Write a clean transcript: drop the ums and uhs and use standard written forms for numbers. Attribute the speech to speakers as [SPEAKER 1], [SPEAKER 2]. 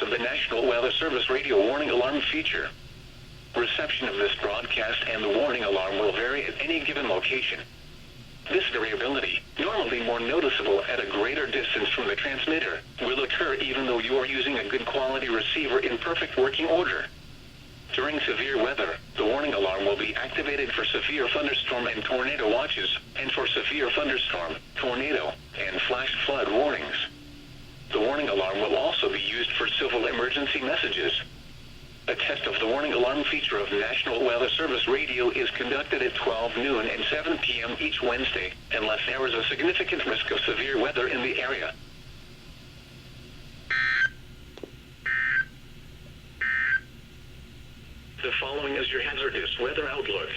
[SPEAKER 1] Of the National Weather Service radio warning alarm feature. Reception of this broadcast and the warning alarm will vary at any given location. This variability, normally more noticeable at a greater distance from the transmitter, will occur even though you are using a good quality receiver in perfect working order. During severe weather, the warning alarm will be activated for severe thunderstorm and tornado watches, and for severe thunderstorm, tornado, and flash flood warnings. The warning alarm will also be used for civil emergency messages. A test of the warning alarm feature of National Weather Service Radio is conducted at 12 noon and 7 p.m. each Wednesday, unless there is a significant risk of severe weather in the area. The following is your hazardous weather outlook.